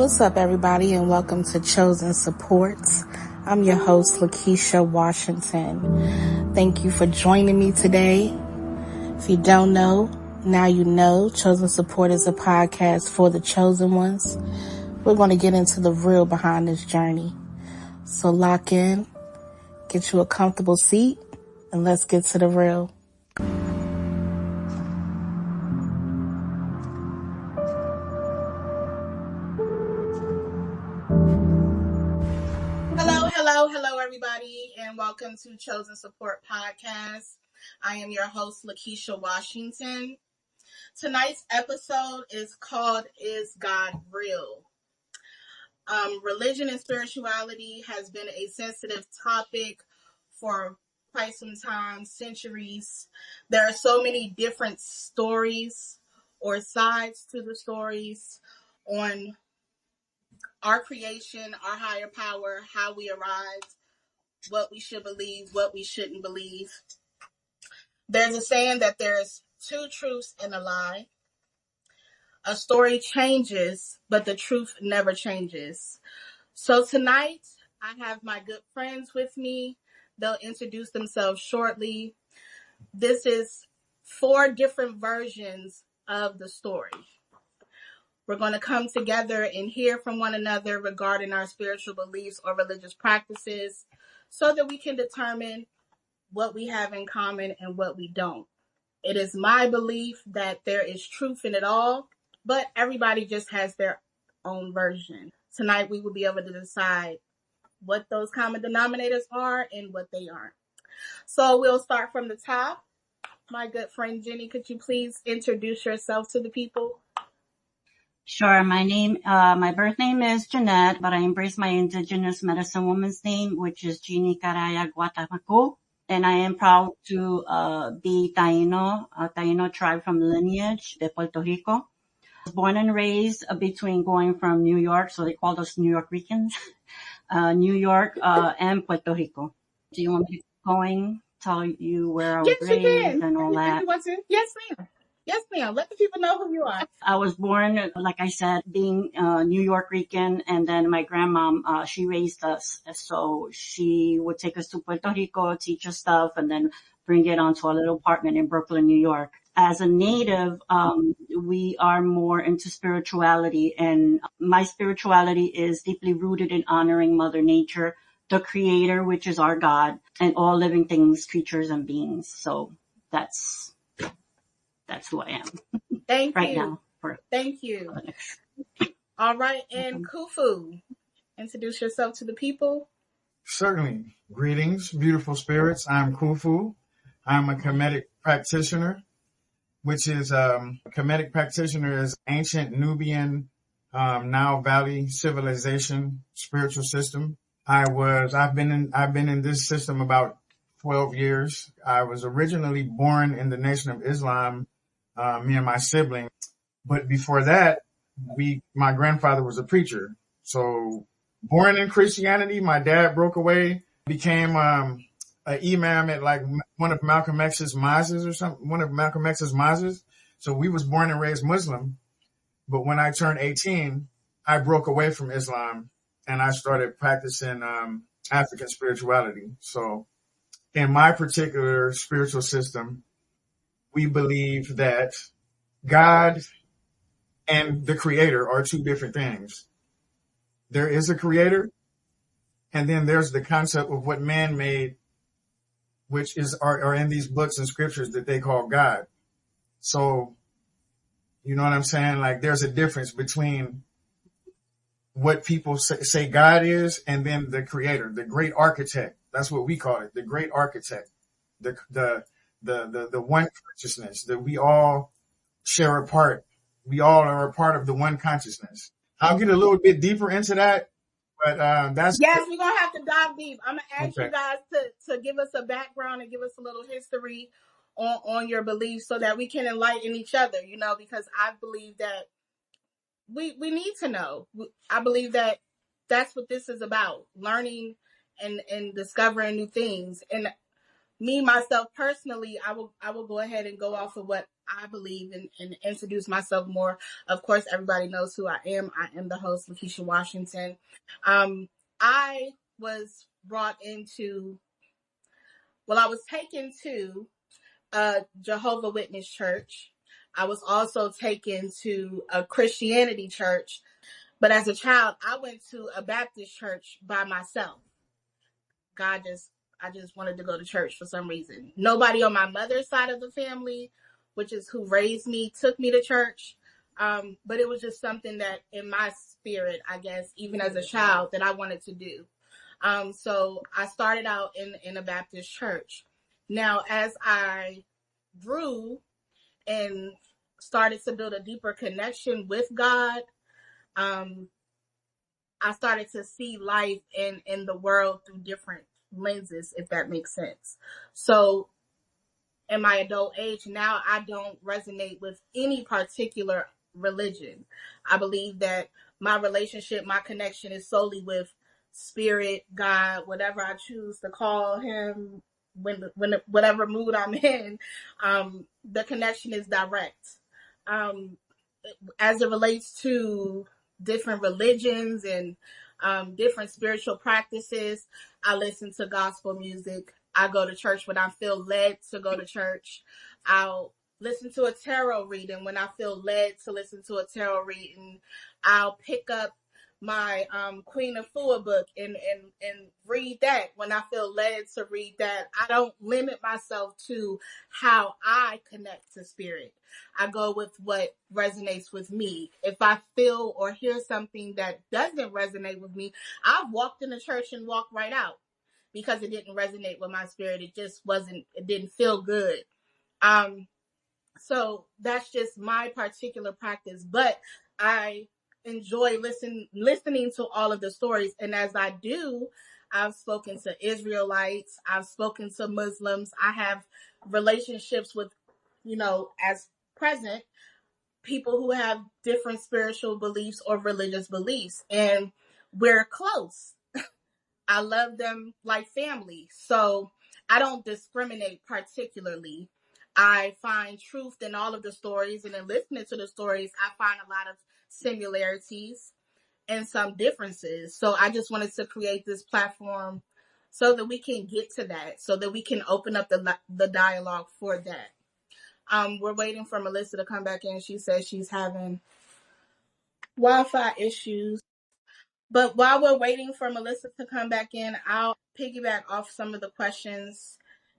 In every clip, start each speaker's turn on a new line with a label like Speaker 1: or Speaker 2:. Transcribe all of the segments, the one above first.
Speaker 1: What's up, everybody, and welcome to Chosen Supports. I'm your host, Lakeisha Washington. Thank you for joining me today. If you don't know, now you know. Chosen Support is a podcast for the chosen ones. We're going to get into the real behind this journey. So lock in, get you a comfortable seat, and let's get to the real. Hello, everybody, and welcome to Chosen Support Podcast. I am your host, Lakeisha Washington. Tonight's episode is called Is God Real? Religion and spirituality has been a sensitive topic for quite some time, centuries. There are so many different stories or sides to the stories on our creation, our higher power, how we arrived, what we should believe, what we shouldn't believe. There's a saying that there's two truths and a lie. A story changes, but the truth never changes. So tonight, I have my good friends with me. They'll introduce themselves shortly. This is 4 different versions of the story. We're going to come together and hear from one another regarding our spiritual beliefs or religious practices so that we can determine what we have in common and what we don't. It is my belief that there is truth in it all, but everybody just has their own version. Tonight we will be able to decide what those common denominators are and what they aren't. So we'll start from the top. My good friend Jenny, could you please introduce yourself to the people?
Speaker 2: Sure. My birth name is Jeanette, but I embrace my indigenous medicine woman's name, which is Jeannie Caraya Guatamaco. And I am proud to be Taino, a Taino tribe from lineage de Puerto Rico. I was born and raised between going from New York, so they called us New York Ricans, New York and Puerto Rico. Do you want me to keep going, tell you where I was raised and all that?
Speaker 1: Yes, ma'am. Yes, ma'am. Let the people know who you are.
Speaker 2: I was born, like I said, being New York Rican, and then my grandmom, she raised us. So she would take us to Puerto Rico, teach us stuff, and then bring it onto a little apartment in Brooklyn, New York. As a native, we are more into spirituality, and my spirituality is deeply rooted in honoring Mother Nature, the Creator, which is our God, and all living things, creatures, and beings. So that's who I am.
Speaker 1: Thank
Speaker 2: right
Speaker 1: you.
Speaker 2: Now.
Speaker 1: Thank you. All right, and Kufu, introduce yourself to the people.
Speaker 3: Certainly. Greetings, beautiful spirits. I'm Kufu. I'm a Kemetic practitioner, which is Kemetic practitioner is ancient Nubian Nile Valley civilization spiritual system. I've been in this system about 12 years. I was originally born in the Nation of Islam, me and my sibling. But before that, my grandfather was a preacher. So born in Christianity, my dad broke away, became an imam at like one of Malcolm X's mosques or something, one of Malcolm X's mosques. So we was born and raised Muslim. But when I turned 18, I broke away from Islam and I started practicing African spirituality. So in my particular spiritual system, we believe that God and the creator are two different things. There is a creator, and then there's the concept of what man made, which are in these books and scriptures that they call God. So, you know what I'm saying? Like there's a difference between what people say God is and then the creator, the great architect. That's what we call it, the great architect, the one consciousness that we all share a part. We all are a part of the one consciousness. I'll get a little bit deeper into that, but that's...
Speaker 1: Yes, we're going to have to dive deep. I'm going to ask you guys to give us a background and give us a little history on your beliefs so that we can enlighten each other, because I believe that we need to know. I believe that that's what this is about, learning and discovering new things. And me, myself personally, I will go ahead and go off of what I believe and introduce myself more. Of course, everybody knows who I am. I am the host, Lakeisha Washington. I was brought into, I was taken to a Jehovah Witness church. I was also taken to a Christianity church. But as a child, I went to a Baptist church by myself. I just wanted to go to church for some reason. Nobody on my mother's side of the family, which is who raised me, took me to church. But it was just something that in my spirit, I guess, even as a child, that I wanted to do. So I started out in a Baptist church. Now, as I grew and started to build a deeper connection with God, I started to see life in the world through different lenses, if that makes sense. So in my adult age, now I don't resonate with any particular religion. I believe that my relationship, my connection is solely with spirit, God, whatever I choose to call him, whatever mood I'm in, the connection is direct. As it relates to different religions and different spiritual practices, I listen to gospel music. I go to church when I feel led to go to church. I'll listen to a tarot reading when I feel led to listen to a tarot reading. I'll pick up my Queen of Fua book and read that when I feel led to read that. I don't limit myself to how I connect to spirit. I go with what resonates with me. If I feel or hear something that doesn't resonate with me, I've walked in the church and walked right out because it didn't resonate with my spirit. It didn't feel good. So that's just my particular practice, but I enjoy listening to all of the stories. And as I do, I've spoken to Israelites, I've spoken to Muslims, I have relationships with, as present, people who have different spiritual beliefs or religious beliefs, and we're close. I love them like family. So I don't discriminate particularly. I find truth in all of the stories, and in listening to the stories, I find a lot of similarities and some differences. So I just wanted to create this platform so that we can get to that, so that we can open up the dialogue for that. We're waiting for Melissa to come back in. She says she's having Wi-Fi issues. But while we're waiting for Melissa to come back in, I'll piggyback off some of the questions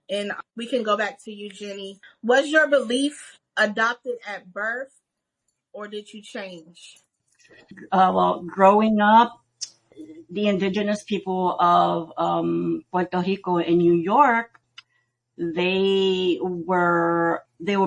Speaker 1: and we can go back to you, Jenny. Was your belief adopted at birth or did you change?
Speaker 2: Well, growing up, the indigenous people of Puerto Rico and New York, they were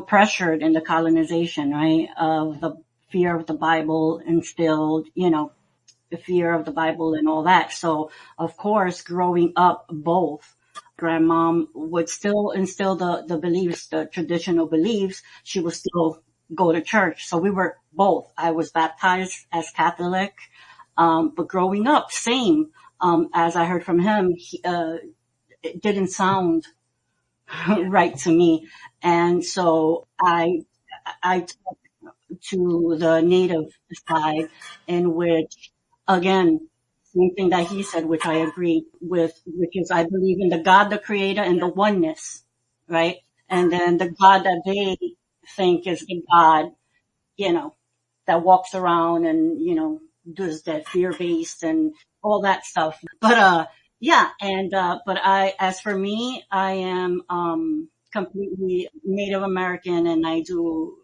Speaker 2: pressured in the colonization, right? Of the fear of the Bible instilled, the fear of the Bible and all that. So of course, growing up, both grandmom would still instill the beliefs, the traditional beliefs. She would still go to church. So we were both. I was baptized as Catholic. But growing up, same, as I heard from him, it didn't sound right to me. And so I took to the native side, in which, again, same thing that he said, which I agree with, which is I believe in the God, the creator, and the oneness, right? And then the God that they think is the God, that walks around and, does that fear-based and all that stuff. But, yeah. And, as for me, I am, completely Native American, and I do,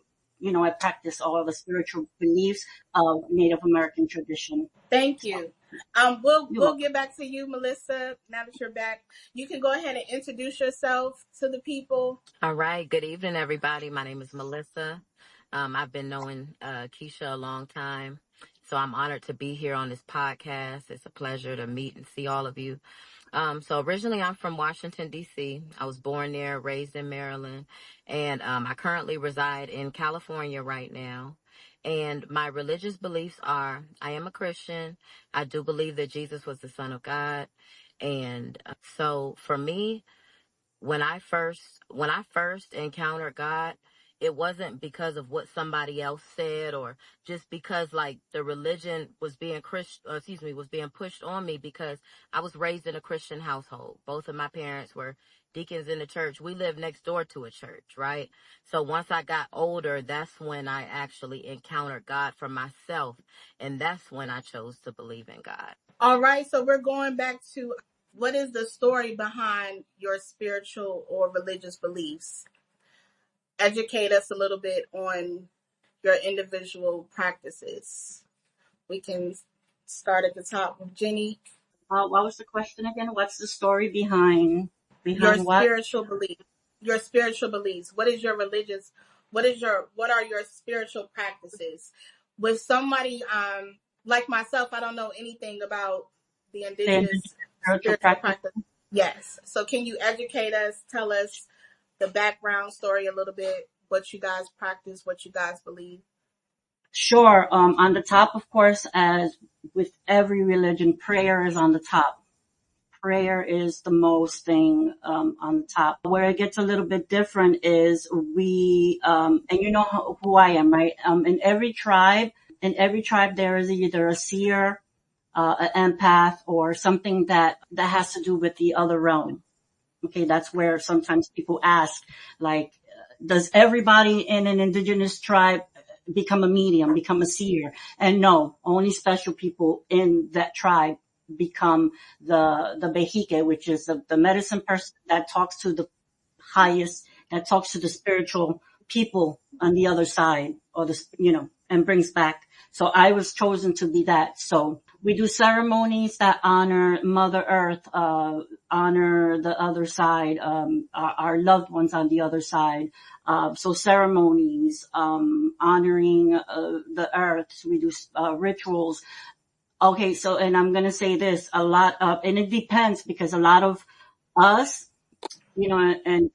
Speaker 2: I practice all the spiritual beliefs of Native American tradition.
Speaker 1: Thank you. We'll get back to you, Melissa, now that you're back. You can go ahead and introduce yourself to the people.
Speaker 4: All right. Good evening, everybody. My name is Melissa. I've been knowing Keisha a long time, so I'm honored to be here on this podcast. It's a pleasure to meet and see all of you. So originally I'm from Washington, D.C. I was born there, raised in Maryland, and I currently reside in California right now. And my religious beliefs are, I am a Christian. I do believe that Jesus was the Son of God. And so for me, when I first encountered God, it wasn't because of what somebody else said, or just because like the religion was being was being pushed on me, because I was raised in a Christian household. Both of my parents were deacons in the church. We lived next door to a church, right? So once I got older, that's when I actually encountered God for myself, and that's when I chose to believe in God.
Speaker 1: All right, so we're going back to what is the story behind your spiritual or religious beliefs? Educate us a little bit on your individual practices. We can start at the top with Jenny.
Speaker 2: What was the question again? What's the story behind
Speaker 1: Your
Speaker 2: what?
Speaker 1: spiritual belief. Your spiritual beliefs. What is your religious? What are your spiritual practices? With somebody like myself, I don't know anything about the
Speaker 2: The
Speaker 1: indigenous
Speaker 2: spiritual
Speaker 1: spiritual
Speaker 2: practice?
Speaker 1: practice. Yes. So can you educate us? Tell us the background story a little bit. What you guys practice? What you guys believe?
Speaker 2: Sure. On the top, of course, as with every religion, prayer is on the top. Prayer is the most thing on the top. Where it gets a little bit different is and you know who I am, right? In every tribe, there is either a seer, an empath, or something that has to do with the other realm. Okay, that's where sometimes people ask, like, does everybody in an indigenous tribe become a medium, become a seer? And no, only special people in that tribe become the behike, which is the medicine person that talks to the highest, that talks to the spiritual people on the other side, or and brings back. So I was chosen to be that. So we do ceremonies that honor Mother Earth, honor the other side, our loved ones on the other side. So ceremonies, honoring the earth. So we do rituals. Okay, so, and I'm going to say this, and it depends, because a lot of us, and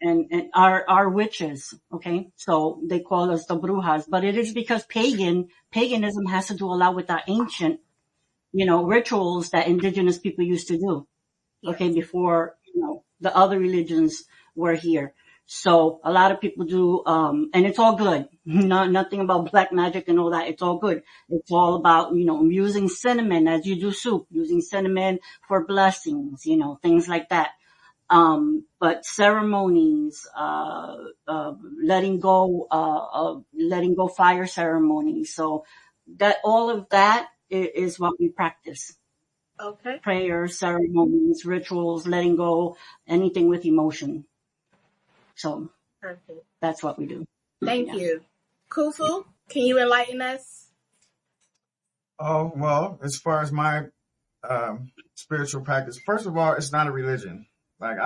Speaker 2: are witches. Okay. So they call us the brujas, but it is because paganism has to do a lot with our ancient, rituals that indigenous people used to do. Okay. Before, the other religions were here. So a lot of people do, and it's all good. Nothing about black magic and all that. It's all good. It's all about, using cinnamon as you do soup, using cinnamon for blessings, things like that. But ceremonies, letting go fire ceremonies. So all of that is what we practice.
Speaker 1: Okay.
Speaker 2: Prayers, ceremonies, rituals, letting go, anything with emotion. So
Speaker 1: Perfect.
Speaker 2: That's what we do.
Speaker 1: Thank you. Kufu, can you enlighten us?
Speaker 3: Oh, well, as far as my spiritual practice, first of all, it's not a religion. Like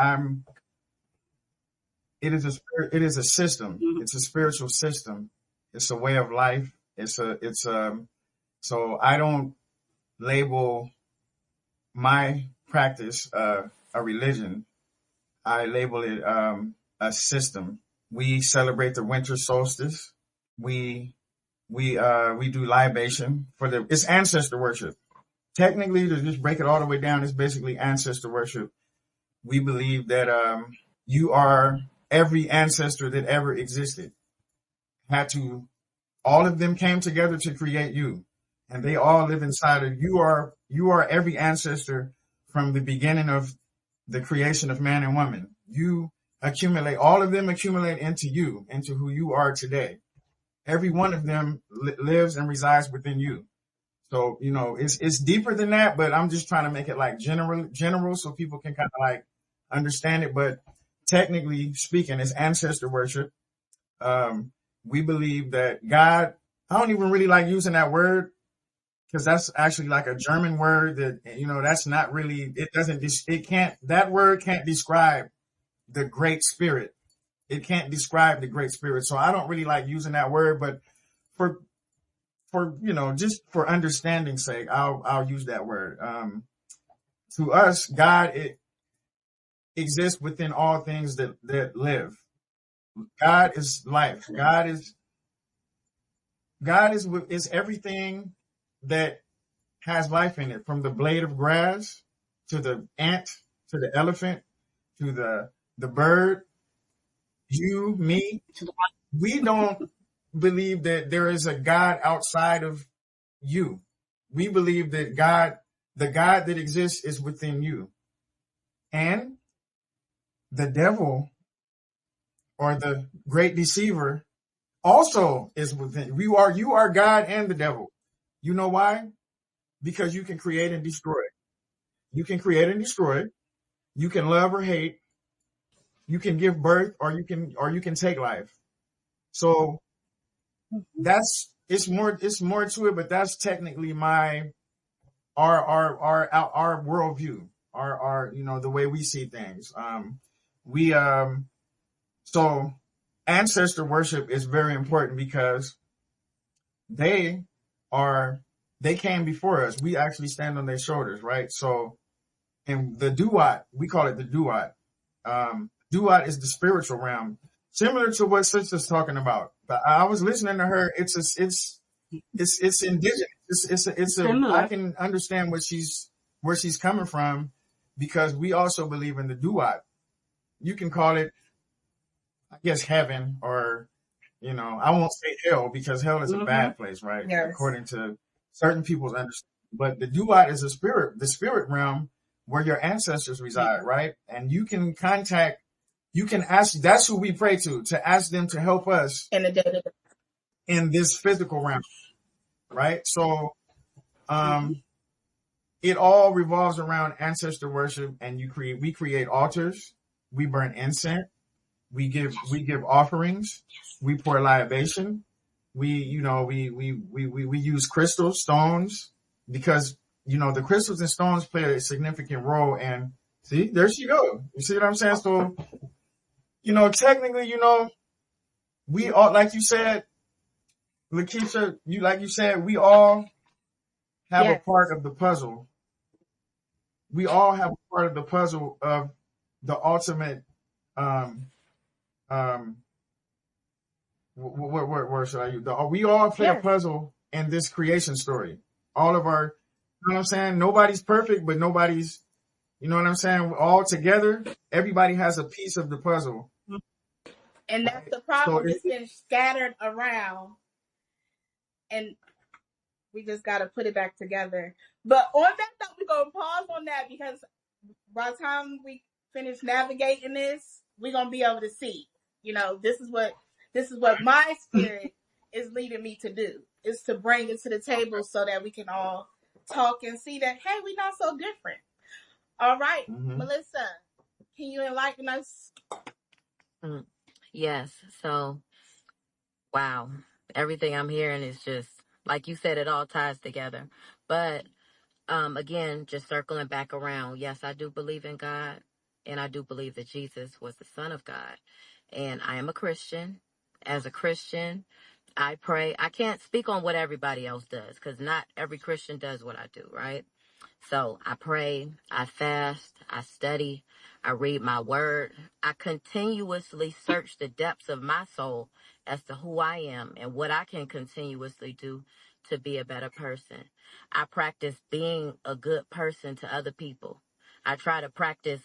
Speaker 3: it is a system.
Speaker 2: Mm-hmm.
Speaker 3: It's a spiritual system. It's a way of life. So I don't label my practice a religion. I label it a system. We celebrate the winter solstice. We do libation it's ancestor worship. Technically, to just break it all the way down, it's basically ancestor worship. We believe that you are every ancestor that ever existed. All of them came together to create you, and they all live inside of you. You are every ancestor from the beginning of the creation of man and woman. All of them accumulate into you, into who you are today. Every one of them lives and resides within you. So, it's deeper than that, but I'm just trying to make it like general so people can kind of like understand it. But technically speaking, it's ancestor worship. We believe that God, I don't even really like using that word, because that's actually like a German word that, that's not really, that word can't describe the Great Spirit. It can't describe the Great Spirit. So I don't really like using that word, but for just for understanding's sake, I'll use that word. To us, God, it exists within all things that live. God is life. God is everything that has life in it, from the blade of grass to the ant, to the elephant, to the the bird, you, me. We don't believe that there is a God outside of you. We believe that the God that exists is within you. And the devil or the great deceiver also is within you are God and the devil. You know why? Because you can create and destroy. You can create and destroy. You can love or hate. You can give birth or you can take life. So it's more to it, but that's technically our worldview, our the way we see things. We so ancestor worship is very important because they they came before us. We actually stand on their shoulders, right? So, and the duat, we call it the duat. Duat is the spiritual realm, similar to what Sister's talking about. But I was listening to her. It's indigenous. I can understand where she's coming from because we also believe in the duat. You can call it, I guess, heaven or, I won't say hell because hell is a bad place, right?
Speaker 1: Yes.
Speaker 3: According to certain people's understanding. But the duat is the spirit realm where your ancestors reside, right? And you can ask, that's who we pray to ask them to help us
Speaker 1: in the day
Speaker 3: in this physical realm, right? So, it all revolves around ancestor worship, and we create altars, we burn incense, we give offerings, we pour libation, we use crystals, stones, because the crystals and stones play a significant role. And see, there she go. You see what I'm saying? So, technically, we all, like you said, Lakeisha, we all have a part of the puzzle. We all have a part of the puzzle of the ultimate. Where should I use? We all play a puzzle in this creation story. All of our, you know what I'm saying? Nobody's perfect, but nobody's, you know what I'm saying? All together, everybody has a piece of the puzzle.
Speaker 1: And that's the problem. It's been scattered around, and we just got to put it back together. But on that note, we're going to pause on that because by the time we finish navigating this, we're going to be able to see, this is what my spirit is leading me to do, is to bring it to the table so that we can all talk and see that, hey, we're not so different. All right, Melissa, can you enlighten us?
Speaker 4: Yes. So, wow. Everything I'm hearing is just, like you said, it all ties together. But again, just circling back around, yes, I do believe in God, and I do believe that Jesus was the Son of God. And I am a Christian. As a Christian, I pray. I can't speak on what everybody else does because not every Christian does what I do, right? So I pray, I fast, I study, I read my word. I continuously search the depths of my soul as to who I am and what I can continuously do to be a better person. I practice being a good person to other people. I try to practice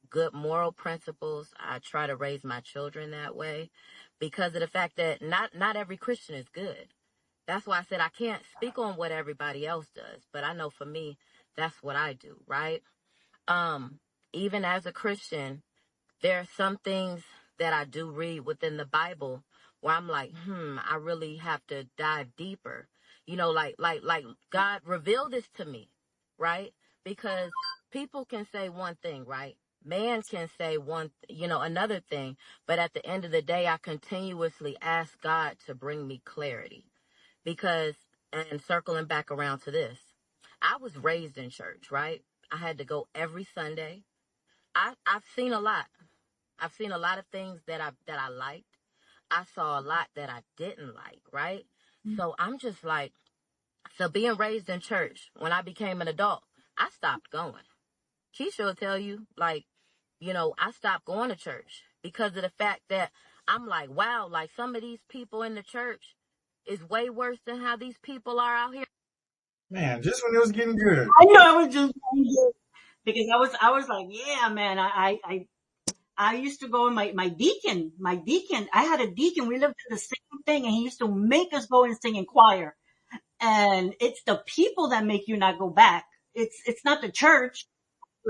Speaker 4: good moral principles. I try to raise my children that way because of the fact that not every Christian is good. That's why I said I can't speak on what everybody else does, but I know for me, that's what I do, right? Even as a Christian, there are some things that I do read within the Bible where I'm like, I really have to dive deeper. Like God revealed this to me, right? Because people can say one thing, right? Man can say another thing. But at the end of the day, I continuously ask God to bring me clarity. Because, and circling back around to this, I was raised in church, right? I had to go every Sunday. I've seen a lot. I've seen a lot of things that I liked. I saw a lot that I didn't like, right? So I'm just like, so being raised in church, when I became an adult, I stopped going. Keisha will tell you, like, I stopped going to church because of the fact that I'm like, wow, like some of these people in the church is way worse than how these people are out here.
Speaker 3: Man, just when it was getting good.
Speaker 2: I know I was just getting good because I was like, yeah, man, I used to go in my deacon, I had a deacon. We lived in the same thing, and he used to make us go and sing in choir. And it's the people that make you not go back. It's not the church.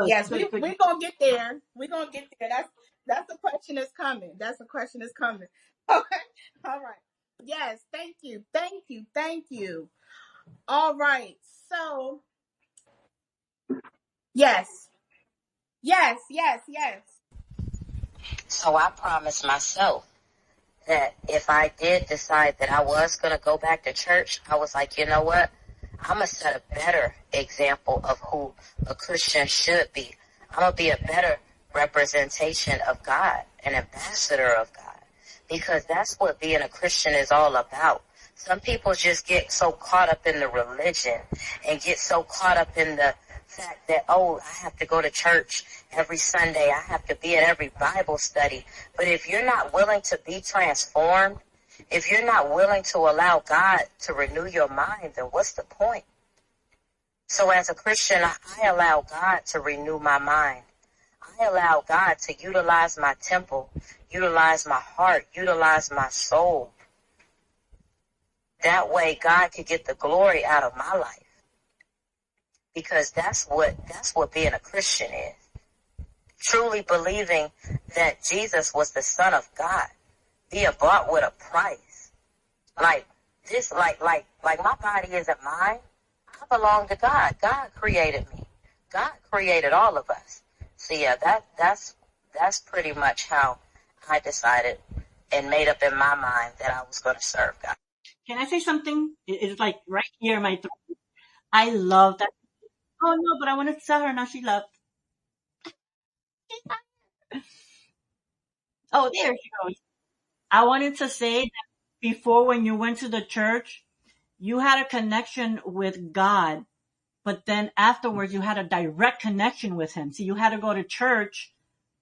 Speaker 1: Yes, we're gonna get there. We're gonna get there. That's the question that's coming. That's the question that's coming. Okay. All right. Yes, thank you. Thank you. Thank you. All right. So yes. Yes, yes, yes.
Speaker 4: So I promised myself that if I did decide that I was going to go back to church, I was like, you know what? I'm going to set a better example of who a Christian should be. I'm going to be a better representation of God, an ambassador of God, because that's what being a Christian is all about. Some people just get so caught up in the religion and get so caught up in the fact that, oh, I have to go to church every Sunday. I have to be at every Bible study. But if you're not willing to be transformed, if you're not willing to allow God to renew your mind, then what's the point? So as a Christian, I allow God to renew my mind. I allow God to utilize my temple, utilize my heart, utilize my soul. That way God could get the glory out of my life. Because that's what being a Christian is. Truly believing that Jesus was the Son of God, being bought with a price. Like my body isn't mine. I belong to God. God created me. God created all of us. So yeah, that's pretty much how I decided and made up in my mind that I was going to serve God.
Speaker 2: Can I say something? It's like right here in my throat. I love that. Oh no, but I wanted to tell her now she left. Oh, there she goes. I wanted to say that before, when you went to the church, you had a connection with God, but then afterwards you had a direct connection with him. So you had to go to church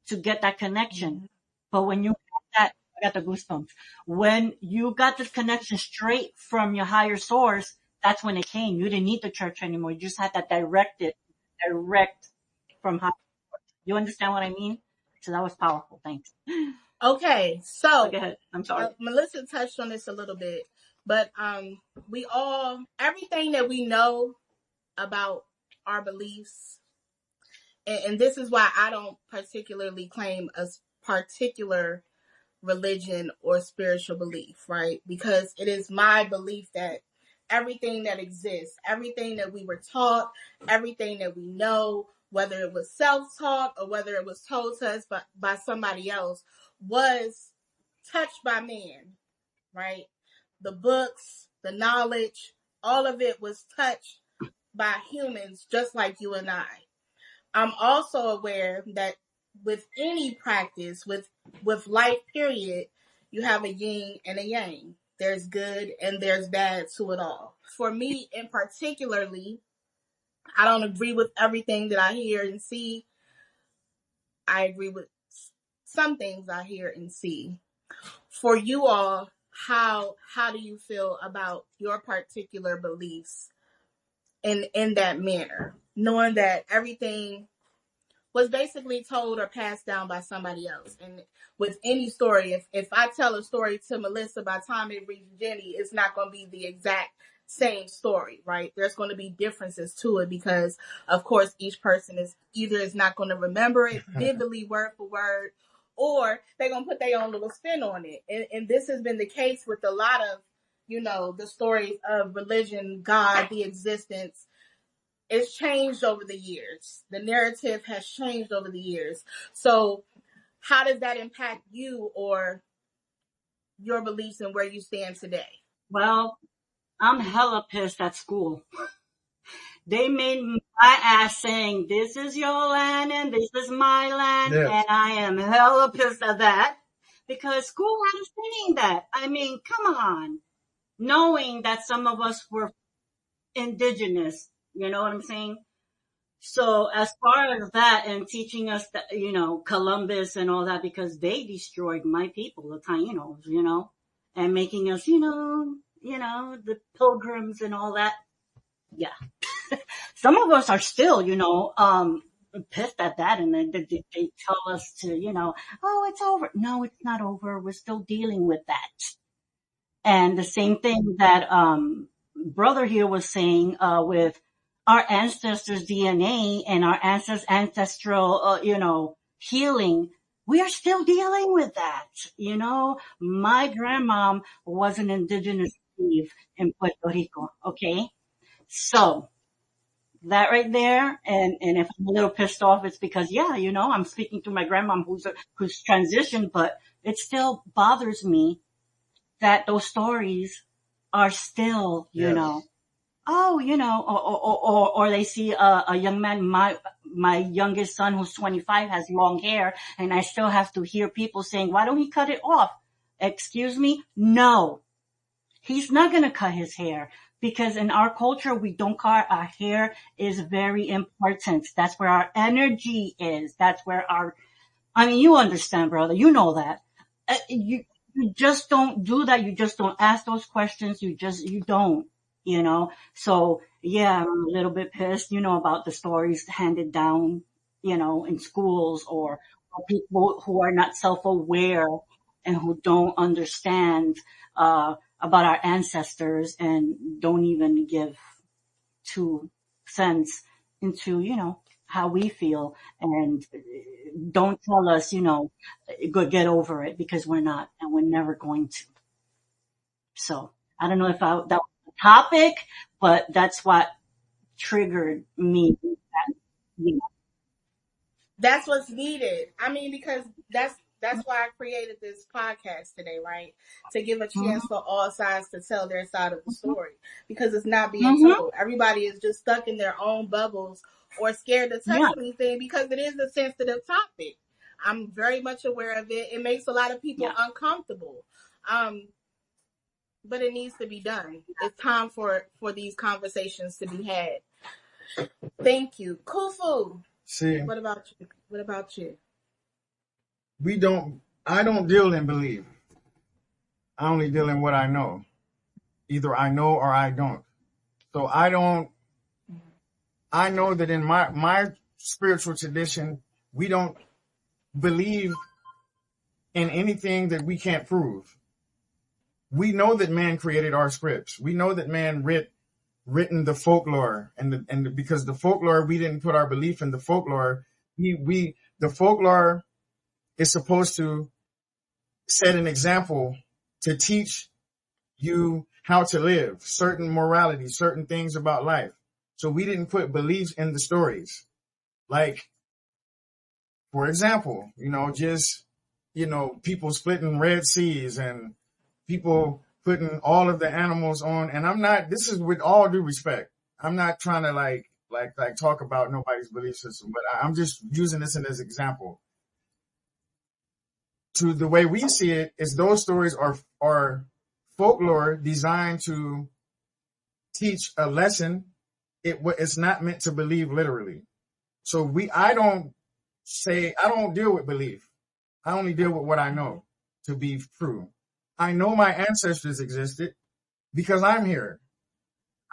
Speaker 2: to get that connection. But when you got that, I got the goosebumps. When you got this connection straight from your higher source, that's when it came. You didn't need the church anymore. You just had that direct from high. You understand what I mean? So that was powerful. Thanks.
Speaker 1: Okay, so
Speaker 2: Go ahead. I'm sorry.
Speaker 1: Melissa touched on this a little bit, but everything that we know about our beliefs, and this is why I don't particularly claim a particular religion or spiritual belief, right? Because it is my belief that everything that exists, everything that we were taught, everything that we know, whether it was self-taught or whether it was told to us by somebody else, was touched by man, right? The books, the knowledge, all of it was touched by humans just like you and I. I'm also aware that with any practice, with life period, you have a yin and a yang. There's good and there's bad to it all. For me in particularly, I don't agree with everything that I hear and see. I agree with some things I hear and see. For you all, how do you feel about your particular beliefs in that manner, knowing that everything was basically told or passed down by somebody else? And with any story, if I tell a story to Melissa, by the time it reaches Jenny, it's not going to be the exact same story, right? There's going to be differences to it because, of course, each person is not going to remember it vividly word for word, or they're going to put their own little spin on it. And this has been the case with a lot of, the stories of religion, God, the existence. It's changed over the years. The narrative has changed over the years. So how does that impact you or your beliefs and where you stand today?
Speaker 2: Well, I'm hella pissed at school. They made my ass saying, this is your land and this is my land. Yes. And I am hella pissed at that because school had us saying that. I mean, come on. Knowing that some of us were indigenous, you know what I'm saying? So as far as that and teaching us that, Columbus and all that, because they destroyed my people, the Tainos, and making us, the pilgrims and all that. Yeah. Some of us are still, pissed at that, and then they tell us to, oh, it's over. No, it's not over. We're still dealing with that. And the same thing that brother here was saying with our ancestors' DNA and our ancestral, healing. We are still dealing with that. My grandmom was an indigenous chief in Puerto Rico. Okay, so that right there, and if I'm a little pissed off, it's because I'm speaking to my grandmom who's transitioned, but it still bothers me that those stories are still,
Speaker 3: Yes.
Speaker 2: or they see a young man, my youngest son who's 25 has long hair, and I still have to hear people saying, why don't he cut it off? Excuse me? No, he's not going to cut his hair, because in our culture, we don't cut our hair is very important. That's where our energy is. That's where you understand, brother. You know that. You just don't do that. You just don't ask those questions. You don't, So yeah, I'm a little bit pissed, about the stories handed down, in schools, or people who are not self-aware and who don't understand, about our ancestors, and don't even give 2 cents into, how we feel, and don't tell us, go get over it, because we're not, and we're never going to. So I don't know if that was the topic, but that's what triggered me.
Speaker 1: That's what's needed. I mean, because that's why I created this podcast today, right? To give a
Speaker 2: Mm-hmm,
Speaker 1: chance for all sides to tell their side of the story, because it's not being
Speaker 2: mm-hmm,
Speaker 1: told. Everybody is just stuck in their own bubbles or scared to touch
Speaker 2: yeah,
Speaker 1: anything because it is a sensitive topic. I'm very much aware of it. It makes a lot of people
Speaker 2: yeah.
Speaker 1: uncomfortable. But it needs to be done. It's time for these conversations to be had. Thank you. Kufu.
Speaker 3: See,
Speaker 1: What about you? What about you?
Speaker 3: I don't deal in belief. I only deal in what I know. Either I know or I don't. So I know that in my spiritual tradition, we don't believe in anything that we can't prove. We know that man created our scripts. We know that man written the folklore, and because the folklore, we didn't put our belief in the folklore. The folklore is supposed to set an example to teach you how to live, certain morality, certain things about life. So we didn't put beliefs in the stories. Like, for example, people splitting Red Seas, and people putting all of the animals on. And this is with all due respect. I'm not trying to like talk about nobody's belief system, but I'm just using this as an example. To the way we see it, is those stories are folklore designed to teach a lesson. It's not meant to believe literally. So I don't deal with belief. I only deal with what I know to be true. I know my ancestors existed because I'm here.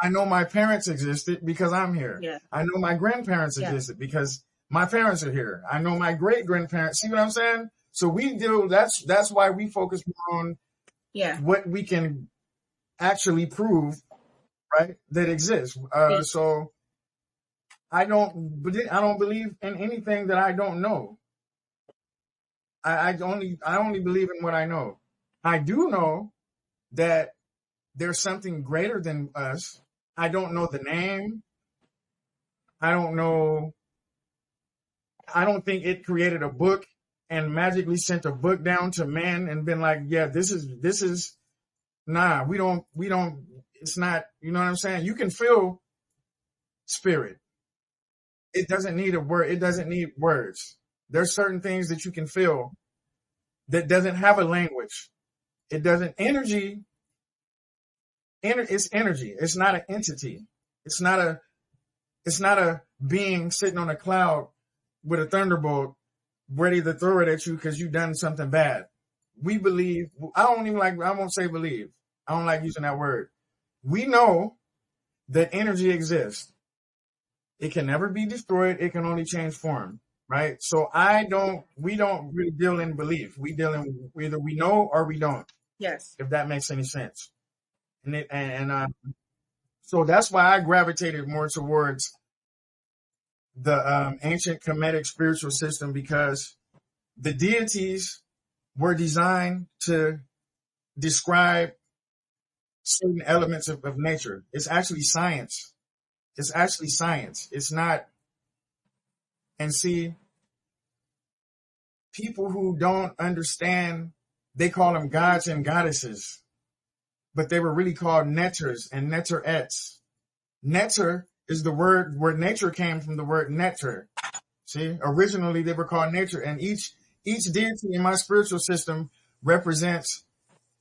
Speaker 3: I know my parents existed because I'm here.
Speaker 1: Yeah.
Speaker 3: I know my grandparents existed because my parents are here. I know my great grandparents. See what I'm saying? So that's why we focus more on what we can actually prove, right? That exists. So I don't believe in anything that I don't know. I only believe in what I know. I do know that there's something greater than us. I don't know the name. I don't know. I don't think it created a book and magically sent a book down to man and been like, yeah, this is nah, we don't, it's not, you know what I'm saying? You can feel spirit. It doesn't need a word. It doesn't need words. There's certain things that you can feel that doesn't have a language. It doesn't energy. It's energy. It's not an entity. It's not a being sitting on a cloud with a thunderbolt ready to throw it at you because you've done something bad. We believe. I won't say believe. I don't like using that word. We know that energy exists. It can never be destroyed. It can only change form, right? So we don't really deal in belief. We deal in either we know or we don't.
Speaker 1: Yes.
Speaker 3: If that makes any sense. So that's why I gravitated more towards the ancient Kemetic spiritual system, because the deities were designed to describe certain elements of nature. It's actually science. It's not. And see, people who don't understand, they call them gods and goddesses, but they were really called netters and netterettes. Netter is the word where nature came from, the word netter. See, originally they were called nature, and each deity in my spiritual system represents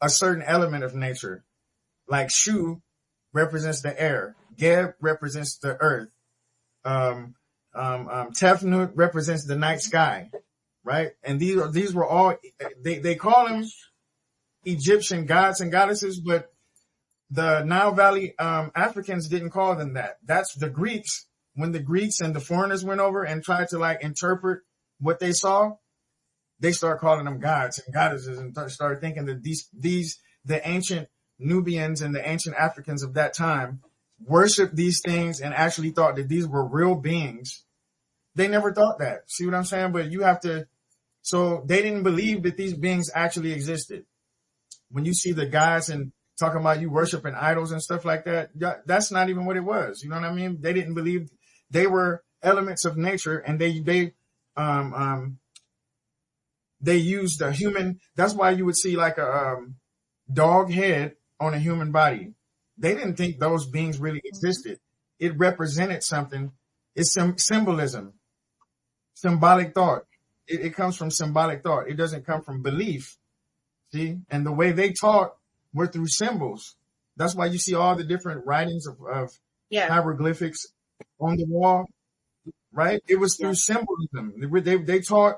Speaker 3: a certain element of nature. Like Shu represents the air, Geb represents the earth, Tefnut represents the night sky, right? And these were all they call them Egyptian gods and goddesses, but the Nile Valley Africans didn't call them that. That's the Greeks. When the Greeks and the foreigners went over and tried to like interpret what they saw, they started calling them gods and goddesses and started thinking that the ancient Nubians and the ancient Africans of that time worshiped these things and actually thought that these were real beings. They never thought that. See what I'm saying? But so they didn't believe that these beings actually existed. When you see the guys and talking about you worshiping idols and stuff like that, that's not even what it was. You know what I mean? They didn't believe they were elements of nature, and they used a human. That's why you would see like a dog head on a human body. They didn't think those beings really existed. It represented something. It's some symbolism, symbolic thought. It comes from symbolic thought. It doesn't come from belief. See, and the way they taught were through symbols. That's why you see all the different writings of hieroglyphics on the wall, right? It was through symbolism. They taught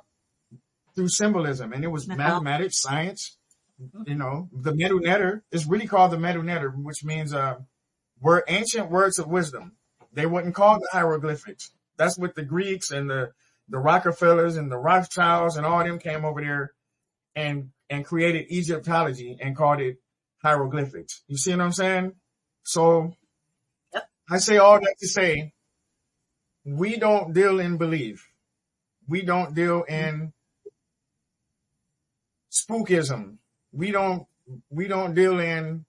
Speaker 3: through symbolism, and it was mathematics, science. You know, the Medu Neter is really called the Medu Neter, which means were ancient words of wisdom. They wouldn't call the hieroglyphics. That's what the Greeks and the Rockefellers and the Rothschilds and all of them came over there and created Egyptology and called it hieroglyphics. You see what I'm saying? So I say all that to say, we don't deal in belief. We don't deal in spookism. We don't deal in,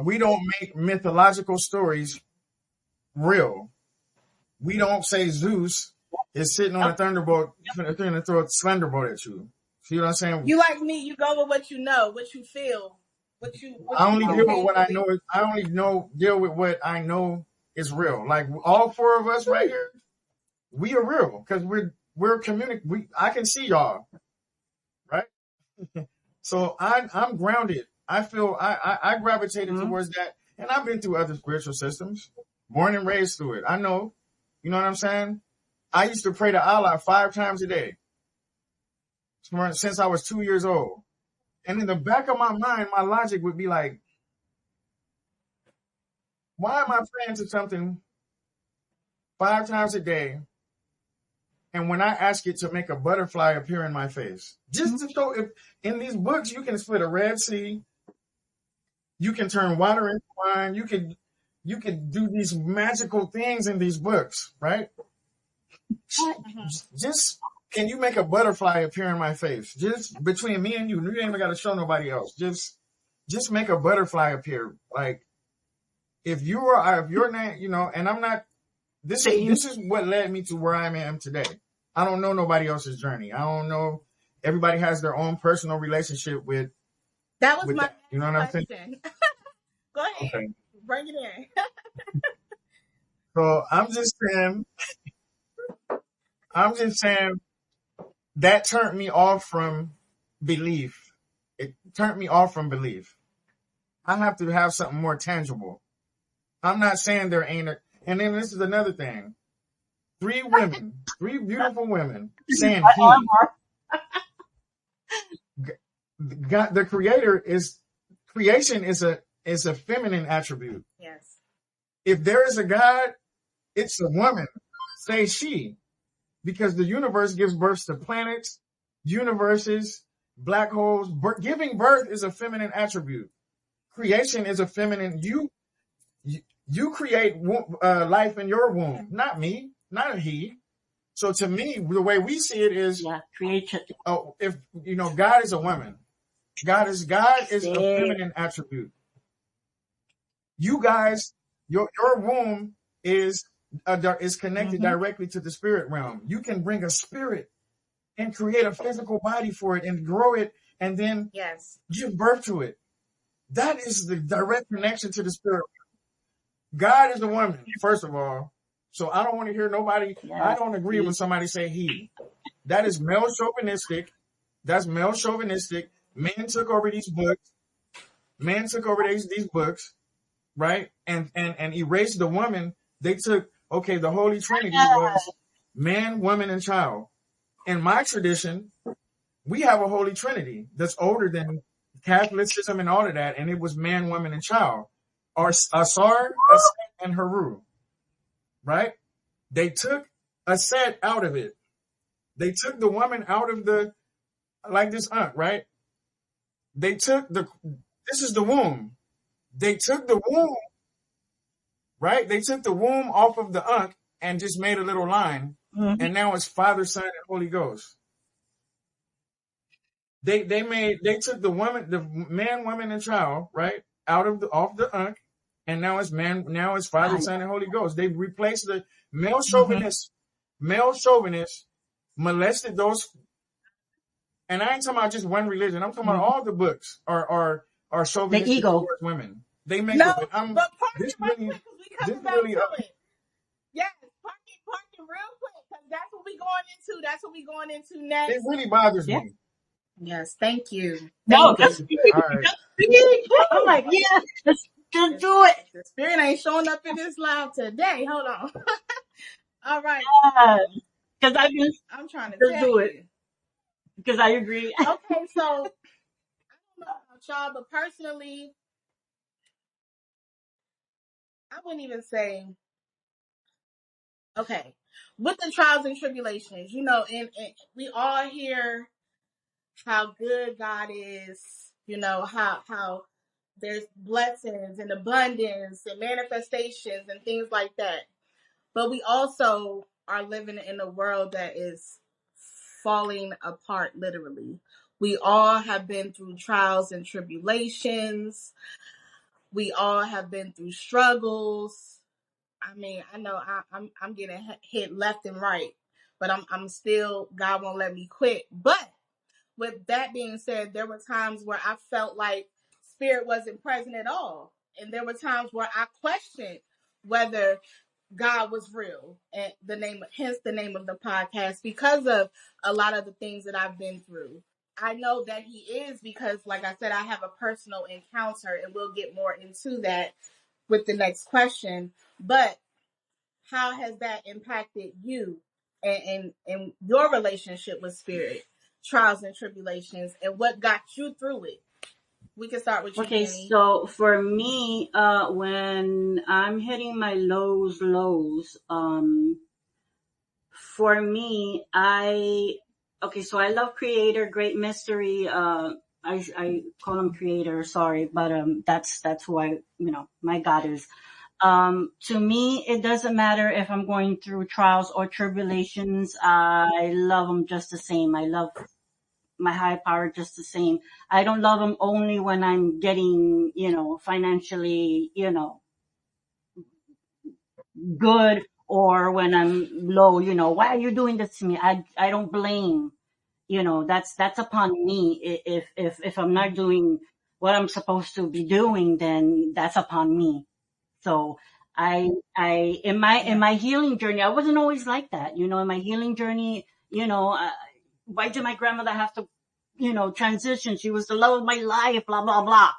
Speaker 3: we don't make mythological stories real. We don't say Zeus is sitting on a thunderbolt and throw a thunderbolt at you. See what I'm saying?
Speaker 1: You like me, you go with what you know, what you feel,
Speaker 3: I only deal with what I know. I only deal with what I know is real. Like all four of us right here, we are real because we're communicating. I can see y'all, right? So I'm grounded. I feel I gravitated towards that, and I've been through other spiritual systems, born and raised through it. I know, you know what I'm saying? I used to pray to Allah 5 times a day since I was 2 years old. And in the back of my mind, my logic would be like, why am I praying to something 5 times a day? And when I ask it to make a butterfly appear in my face, just to show, if in these books, you can split a Red Sea, you can turn water into wine, you can do these magical things in these books, right? Just, can you make a butterfly appear in my face? Just between me and you ain't even got to show nobody else. Just make a butterfly appear. Like, if your name, you know, and I'm not, this is what led me to where I am today. I don't know nobody else's journey. I don't know. Everybody has their own personal relationship with.
Speaker 1: That was my
Speaker 3: you know what I'm saying?
Speaker 1: Go ahead.
Speaker 3: Okay.
Speaker 1: Bring it in.
Speaker 3: So I'm just saying that turned me off from belief. It turned me off from belief. I have to have something more tangible. I'm not saying there ain't and then this is another thing. 3 beautiful women saying God, the creation is a feminine attribute.
Speaker 1: Yes.
Speaker 3: If there is a God, It's a woman. Say she. Because the universe gives birth to planets, universes, black holes. Giving birth is a feminine attribute. Creation is a feminine. You create life in your womb, not me, not a he. So to me, the way we see it is,
Speaker 2: creation.
Speaker 3: Oh, if God is a woman. God is a feminine attribute. You guys, your womb is connected directly to the spirit realm. You can bring a spirit and create a physical body for it and grow it and then give birth to it. That is the direct connection to the spirit. God is a woman, first of all. So I don't want to hear nobody. I don't agree when somebody say he. That is male chauvinistic. That's male chauvinistic. Men took over these books. Men took over these books, right? And erased the woman. They took, the Holy Trinity was man, woman, and child. In my tradition, we have a Holy Trinity that's older than Catholicism and all of that, and it was man, woman, and child. Asar, Aset, and Haru, right? They took Aset out of it. They took the woman out of like this right? They took this is the womb. They took the womb, right? They took the womb off of the and just made a little line, and now it's Father, Son, and Holy Ghost. They took the man, woman, and child, right, off the and now it's Father, Son, and Holy Ghost. They replaced the male chauvinist molested those. And I ain't talking about just one religion. I'm talking about all the books are chauvinistic towards women. They make
Speaker 1: but park it real quick because we coming back to it. Yes, park it real quick because that's what we going into next.
Speaker 3: It really bothers me.
Speaker 1: Yes, thank you.
Speaker 2: That's
Speaker 3: all right.
Speaker 2: I'm like, let's do it.
Speaker 1: The spirit ain't showing up in this live today. Hold on. All right.
Speaker 2: Because
Speaker 1: I'm trying to
Speaker 2: tell you. Because I agree.
Speaker 1: Okay, so I don't know about y'all, but personally, I wouldn't even say, with the trials and tribulations, and we all hear how good God is, how there's blessings and abundance and manifestations and things like that. But we also are living in a world that is falling apart, literally. We all have been through trials and tribulations. We all have been through struggles. I mean, I know I'm getting hit left and right, but I'm still, God won't let me quit. But with that being said, there were times where I felt like spirit wasn't present at all. And there were times where I questioned whether God was real, and hence the name of the podcast, because of a lot of the things that I've been through. I know that he is because, like I said, I have a personal encounter, and we'll get more into that with the next question. But how has that impacted you and your relationship with spirit, trials and tribulations, and what got you through it? We can start with you, Danny.
Speaker 2: So for me, when I'm hitting my lows, for me, so I love Creator, Great Mystery. I call him Creator, sorry, but that's who my God is. To me, it doesn't matter if I'm going through trials or tribulations. I love them just the same. I love my high power just the same. I don't love them only when I'm getting, financially, good, or when I'm low, why are you doing this to me? I don't blame, that's upon me. If I'm not doing what I'm supposed to be doing, then that's upon me. So in my healing journey, I wasn't always like that. In my healing journey, why did my grandmother have to, transition? She was the love of my life, blah, blah, blah.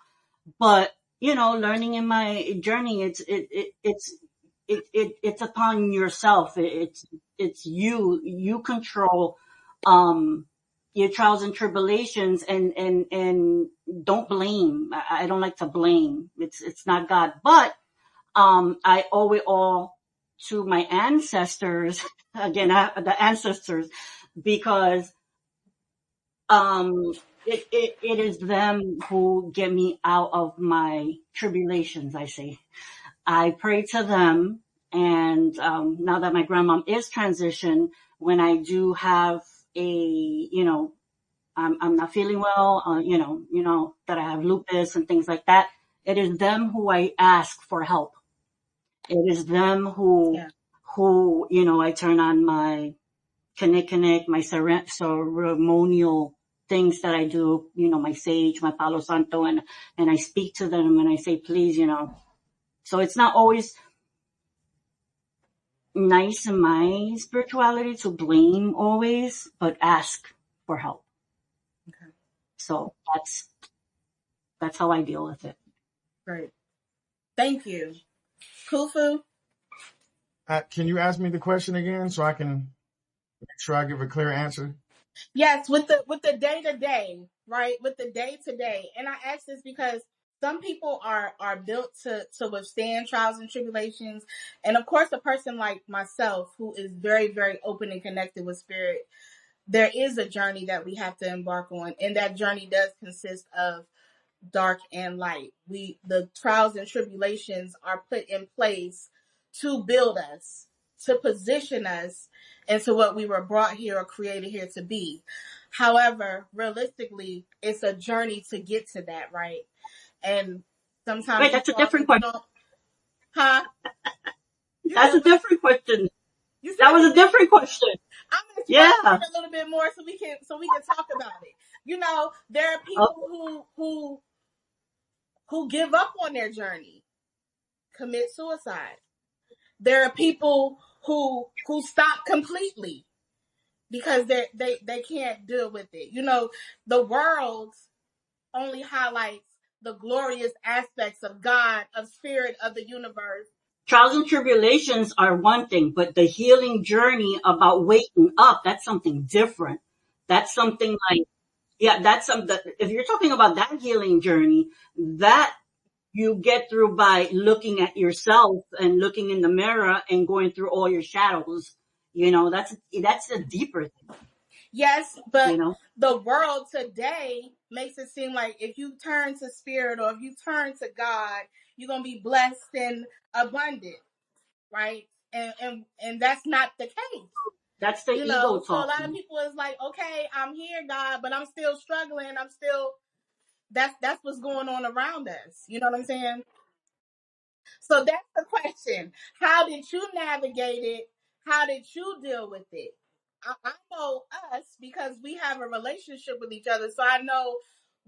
Speaker 2: But, learning in my journey, it's upon yourself. It's you control, your trials and tribulations, and don't blame. I don't like to blame. It's not God, but, I owe it all to my ancestors, again, the ancestors, because it is them who get me out of my tribulations, I say. I pray to them, and now that my grandmom is transitioned, when I do have I'm not feeling well, that I have lupus and things like that, it is them who I ask for help. It is them who,
Speaker 1: Yeah.
Speaker 2: I turn on my connect, my ceremonial things that I do, my sage, my Palo Santo, and I speak to them and I say, please, So it's not always nice in my spirituality to blame always, but ask for help.
Speaker 1: Okay.
Speaker 2: So that's how I deal with it.
Speaker 1: Great. Thank you. Kufu?
Speaker 3: Can you ask me the question again so I can make sure I give a clear answer?
Speaker 1: Yes, with the day to day, right? With the day to day. And I ask this because some people are built to withstand trials and tribulations. And of course, a person like myself who is very, very open and connected with spirit, there is a journey that we have to embark on. And that journey does consist of dark and light. The trials and tribulations are put in place to build us, to position us into what we were brought here or created here to be. However, realistically, it's a journey to get to that, right? And sometimes
Speaker 2: Wait, that's a different question.
Speaker 1: Huh?
Speaker 2: That's a different question.
Speaker 1: You said
Speaker 2: That was a different question.
Speaker 1: I'm gonna
Speaker 2: Yeah.
Speaker 1: explain it a little bit more so we can talk about it. There are people who give up on their journey, commit suicide. There are people who stop completely because they can't deal with it. The world only highlights the glorious aspects of God, of spirit, of the universe.
Speaker 2: Trials and tribulations are one thing, but the healing journey about waking up, that's something different. That's something like, that's something, if you're talking about that healing journey, that you get through by looking at yourself and looking in the mirror and going through all your shadows. That's a deeper thing.
Speaker 1: Yes, but the world today makes it seem like if you turn to spirit or if you turn to God, you're going to be blessed and abundant, right? And that's not the case.
Speaker 2: That's the ego talk.
Speaker 1: So a lot of people is like, okay, I'm here, God, but I'm still struggling. That's what's going on around us. You know what I'm saying? So that's the question. How did you navigate it? How did you deal with it? I know us because we have a relationship with each other. So I know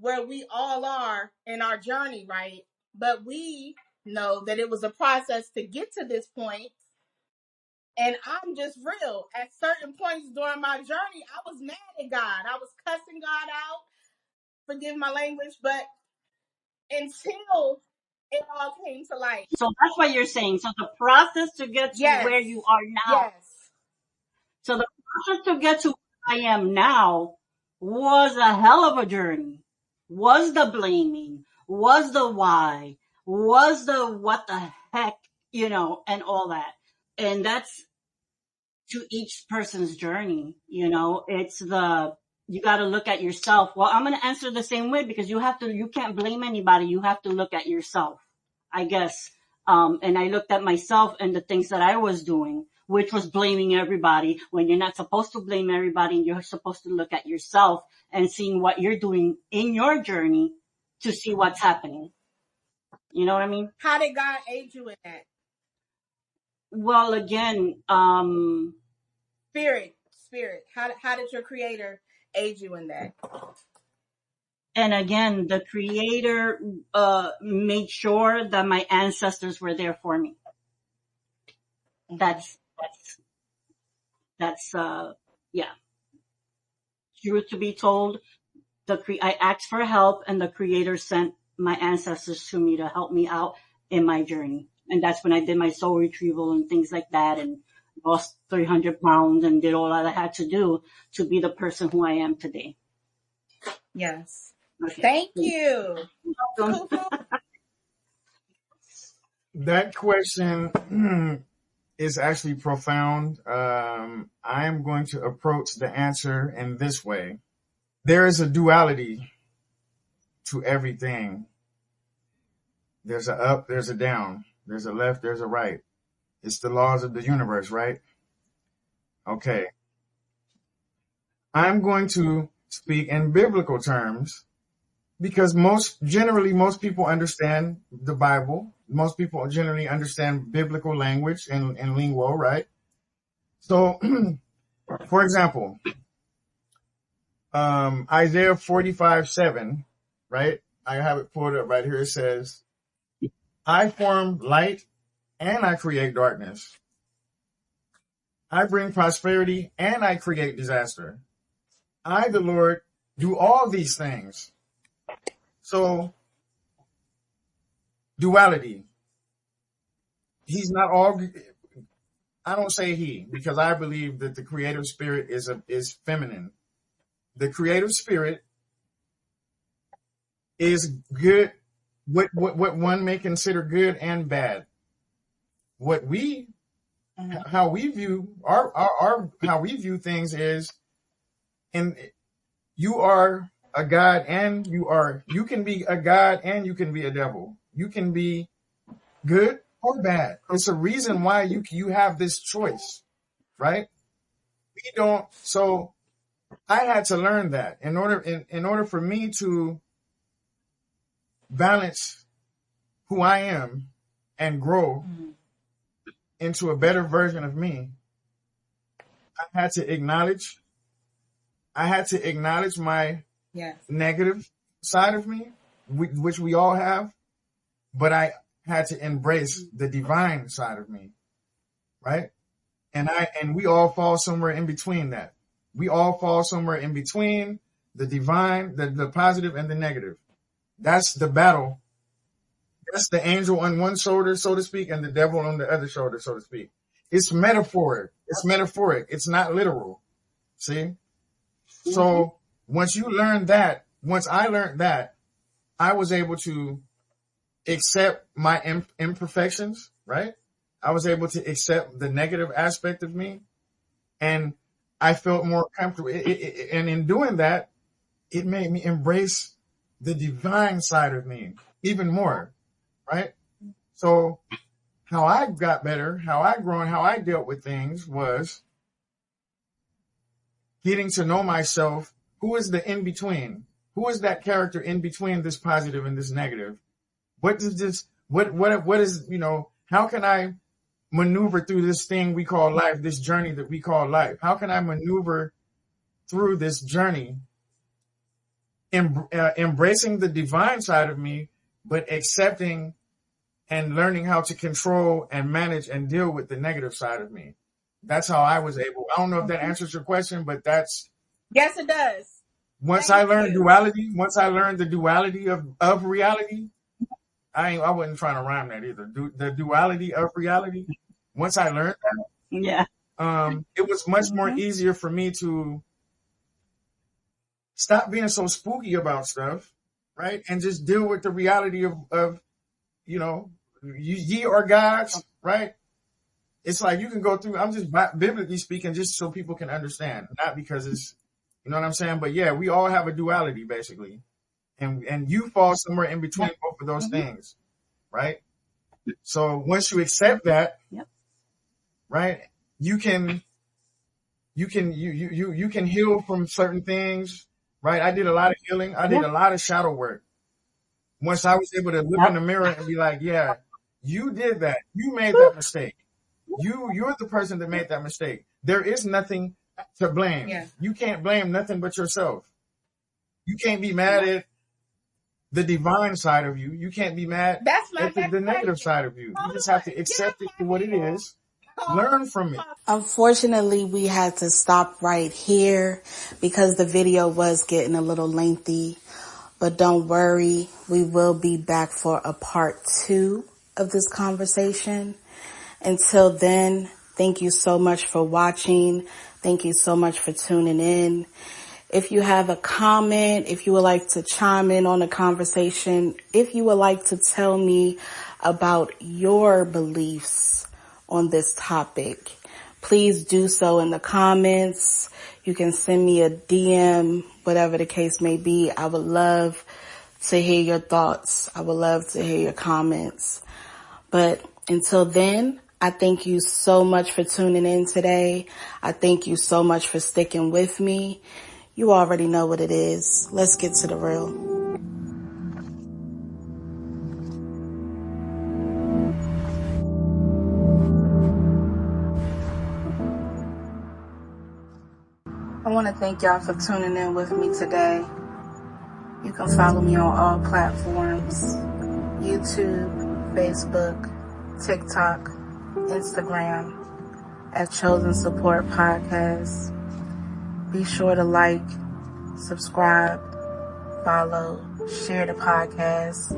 Speaker 1: where we all are in our journey, right? But we know that it was a process to get to this point. And I'm just real. At certain points during my journey, I was mad at God. I was cussing God out. Forgive my language, but until it all came to light.
Speaker 2: So that's what you're saying. So the process to get to where you are now.
Speaker 1: Yes.
Speaker 2: So the process to get to where I am now was a hell of a journey. Was the blaming, was the why, was the what the heck, and all that. And that's to each person's journey, it's you got to look at yourself. Well, I'm going to answer the same way because you can't blame anybody. You have to look at yourself, I guess. And I looked at myself and the things that I was doing, which was blaming everybody when you're not supposed to blame everybody. And you're supposed to look at yourself and seeing what you're doing in your journey to see what's happening. You know what I mean?
Speaker 1: How did God aid you in that?
Speaker 2: Well, again,
Speaker 1: Spirit. How did your creator aid you in that?
Speaker 2: And again, the creator made sure that my ancestors were there for me. That's yeah. Truth to be told, I asked for help and the creator sent my ancestors to me to help me out in my journey. And that's when I did my soul retrieval and things like that and lost 300 pounds and did all that I had to do to be the person who I am today.
Speaker 1: Yes.
Speaker 2: Okay.
Speaker 1: Thank you.
Speaker 3: That question is actually profound. I am going to approach the answer in this way. There is a duality to everything. There's a up, there's a down, there's a left, there's a right. It's the laws of the universe, right? Okay. I'm going to speak in biblical terms because most people understand the Bible. Most people generally understand biblical language and lingo, right? So, for example, Isaiah 45:7, right? I have it pulled up right here. It says, I form light and I create darkness. I bring prosperity and I create disaster. I, the Lord, do all these things. So, duality. He's not all. I don't say he because I believe that the creative spirit is feminine. The creative spirit is good. What one may consider good and bad. How we view how we view things is, and you are a god and you can be a god and you can be a devil. You can be good or bad. It's a reason why you have this choice, right? We don't. So I had to learn that in order for me to balance who I am and grow into a better version of me. I had to acknowledge my negative side of me, which we all have, but I had to embrace the divine side of me, right? And we all fall somewhere in between that. We all fall somewhere in between the divine, the positive and the negative. That's the battle. That's the angel on one shoulder, so to speak, and the devil on the other shoulder, so to speak. It's metaphoric. It's metaphoric. It's not literal. See? So once I learned that, I was able to accept my imperfections, right? I was able to accept the negative aspect of me, and I felt more comfortable. And in doing that, it made me embrace the divine side of me even more, right? So how I got better, how I grown, how I dealt with things was getting to know myself. Who is the in-between? Who is that character in between this positive and this negative? What does this, what is, how can I maneuver through this thing we call life, this journey that we call life? How can I maneuver through this journey, embracing the divine side of me, but accepting and learning how to control and manage and deal with the negative side of me? That's how I was able. I don't know if that answers your question, but that's.
Speaker 1: Yes, it does.
Speaker 3: Once I learned the duality of reality, I wasn't trying to rhyme that either. The duality of reality. Once I learned that, it was much more easier for me to stop being so spooky about stuff, right? And just deal with the reality of ye are gods, right? It's like you can go through, I'm just biblically speaking, just so people can understand, not because it's, you know what I'm saying? But yeah, we all have a duality basically. And you fall somewhere in between both of those things, right? So once you accept that, right, you can heal from certain things, right? I did a lot of healing. I did a lot of shadow work. Once I was able to look in the mirror and be like, yeah, you did that. You made that mistake. You're the person that made that mistake. There is nothing to blame. Yeah. You can't blame nothing but yourself. You can't be mad at the divine side of you. You can't be mad at the negative side of you. You just have to accept it for what it is. Learn from it.
Speaker 5: Unfortunately, we had to stop right here because the video was getting a little lengthy. But don't worry, we will be back for a part 2 of this conversation. Until then, thank you so much for watching. Thank you so much for tuning in. If you have a comment, if you would like to chime in on the conversation, if you would like to tell me about your beliefs on this topic, please do so in the comments. You can send me a DM, whatever the case may be. I would love to hear your thoughts. I would love to hear your comments. But until then, I thank you so much for tuning in today. I thank you so much for sticking with me. You already know what it is. Let's get to the real. I want to thank y'all for tuning in with me today. You can follow me on all platforms: YouTube, Facebook, TikTok, Instagram, at Chosen Support Podcast. Be sure to like, subscribe, follow, share the podcast.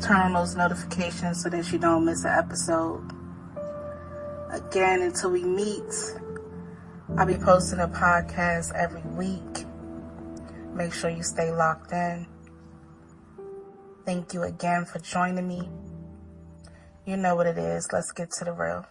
Speaker 5: Turn on those notifications so that you don't miss an episode. Again, until we meet, I'll be posting a podcast every week. Make sure you stay locked in. Thank you again for joining me. You know what it is. Let's get to the real.